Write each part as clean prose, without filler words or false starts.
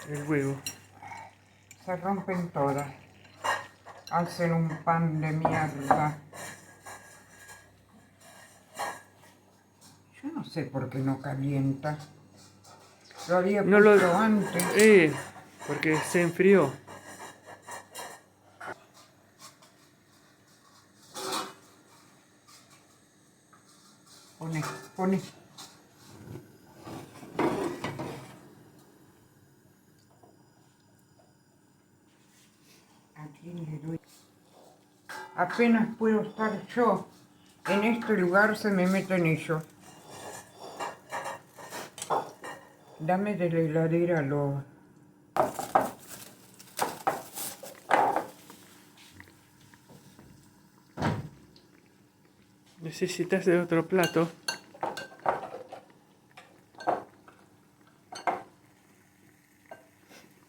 el huevo. Se rompen todas. Hacen un pan de mierda. Yo no sé por qué no calienta. Lo había No lo... puesto antes. Porque se enfrió. Pone, pone. ¿A quién le doy? Apenas puedo estar yo. En este lugar se me meten ellos. Dame de la heladera lo... ¿Necesitas de otro plato?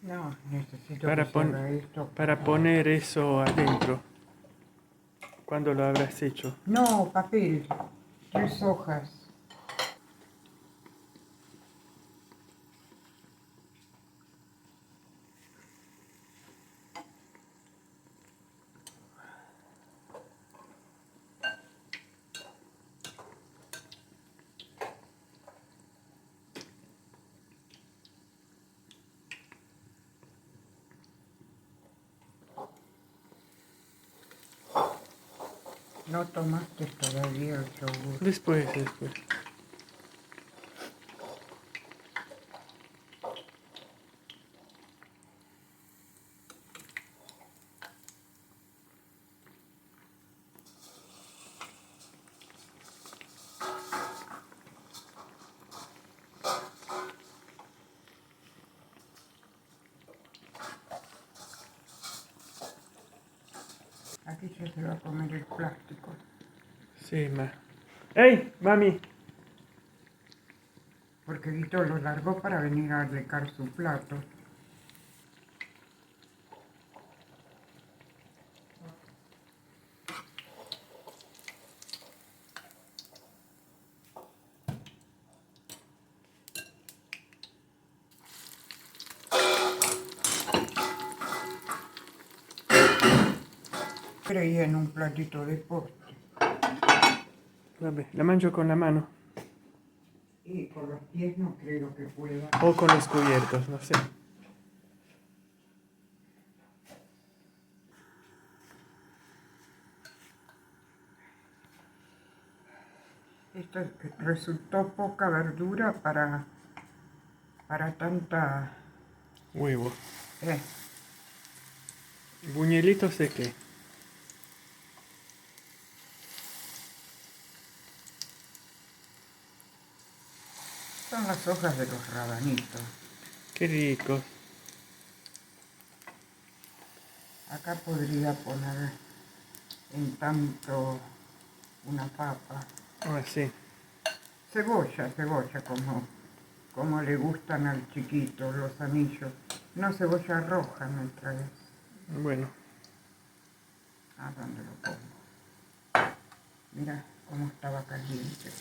No, necesito Para, que se haga esto. para poner eso adentro. ¿Cuándo lo habrás hecho? No, papel. 3 hojas. No tomaste todavía el yogur. Después. Aquí ya se va a comer el plástico. Sí, ma. ¡Ey, mami! Porque Vito lo largó para venir a recar su plato. Creía en un platito de postre. Vabbè, la mangio con la mano. Y con los pies no creo que pueda. O con los cubiertos, no sé. Esto resultó poca verdura para tanta... Huevo. Eh, ¿Buñuelitos de qué? son las hojas de los rabanitos. Qué ricos. Acá podría poner en tanto una papa. Ah, sí. Cebolla, como le gustan al chiquito, los anillos. No, cebolla roja me trae. Bueno. ¿A dónde lo pongo? Mira cómo estaba caliente.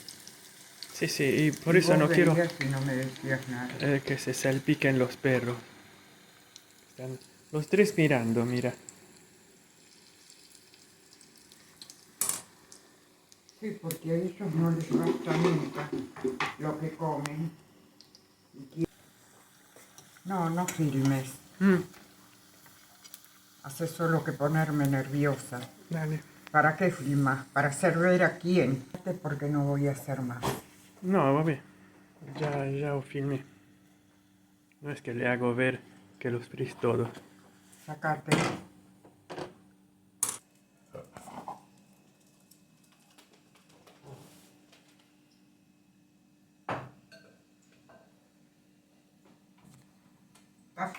Sí, y por Y eso vos no quiero veías y no me decías nada. que se salpiquen los perros. Están los tres mirando, mira. Sí, porque a ellos no les basta nunca lo que comen. No, no filmes. Mm, Haces solo que ponerme nerviosa. dale. ¿Para qué filmas? ¿Para hacer ver a quién? Porque no voy a hacer más. No, vabbè. Ya lo filmé. No es que le hago ver que los fris todos. Sacate. Ah,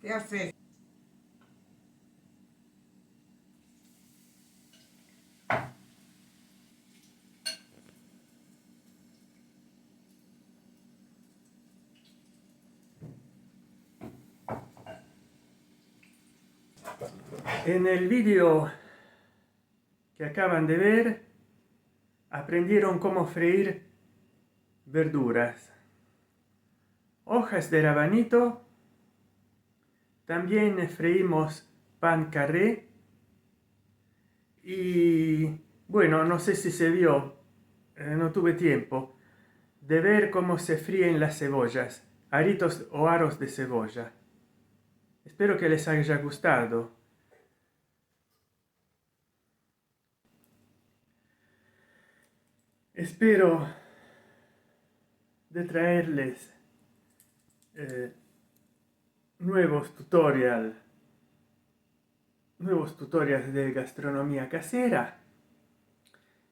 ¿qué haces? En el vídeo que acaban de ver, aprendieron cómo freír verduras, hojas de rabanito. También freímos pan carré y bueno, no sé si se vio, no tuve tiempo de ver cómo se fríen las cebollas, aritos o aros de cebolla. Espero que les haya gustado. Espero de traerles nuevos tutorials de gastronomía casera.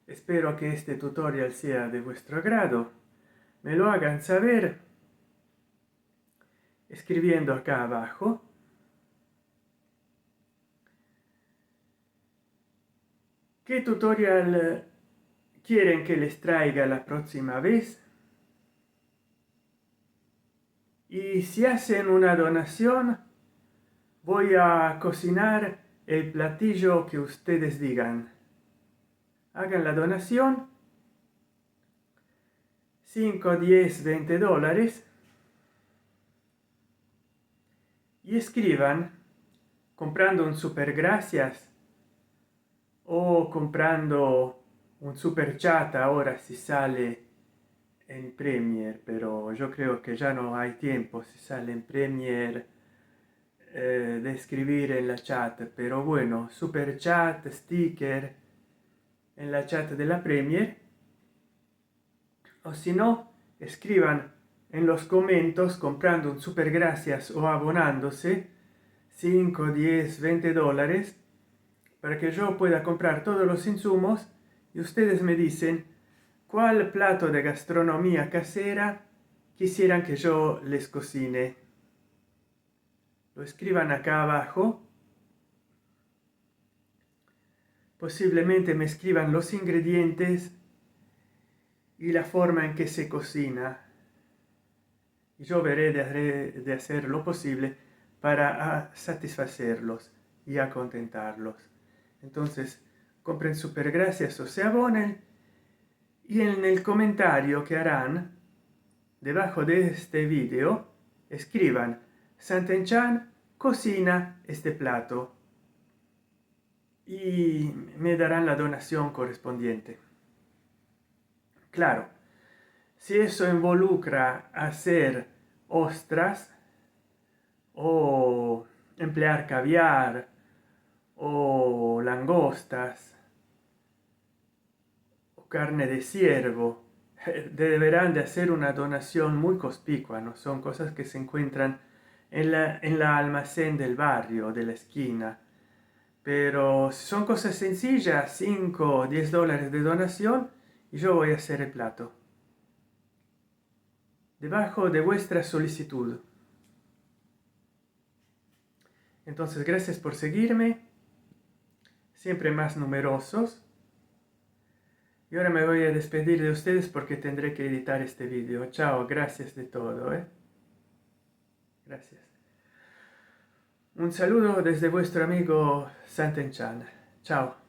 Espero que este tutorial sea de vuestro agrado. Me lo hagan saber escribiendo acá abajo. ¿Qué tutorial quieren que les traiga la próxima vez? Y si hacen una donación, voy a cocinar el platillo que ustedes digan. Hagan la donación, 5, 10, 20 dólares, y escriban comprando un super gracias o comprando un super chat ahora si sale en Premiere, pero yo creo que ya no hay tiempo si sale en Premiere de escribir en la chat, pero bueno, super chat, sticker en la chat de la Premiere, o si no, escriban en los comentarios comprando un super gracias o abonándose 5, 10, 20 dólares para que yo pueda comprar todos los insumos y ustedes me dicen cuál plato de gastronomía casera quisieran que yo les cocine. Lo escriban acá abajo. Posiblemente me escriban los ingredientes y la forma en que se cocina. Y yo veré de hacer lo posible para satisfacerlos y contentarlos. Entonces, compren super gracias o se abonen. Y en el comentario que harán debajo de este video, escriban: Santen-chan cocina este plato. Y me darán la donación correspondiente. Claro, si eso involucra hacer ostras o emplear caviar o langostas o carne de ciervo, deberán de hacer una donación muy conspicua, ¿no? Son cosas que se encuentran en la almacén del barrio, de la esquina. Pero si son cosas sencillas, 5 o 10 dólares de donación, y yo voy a hacer el plato. Debajo de vuestra solicitud. Entonces, gracias por seguirme. Siempre más numerosos. Y ahora me voy a despedir de ustedes porque tendré que editar este vídeo. Chao, gracias de todo, Gracias. Un saludo desde vuestro amigo Santen-chan. Chao.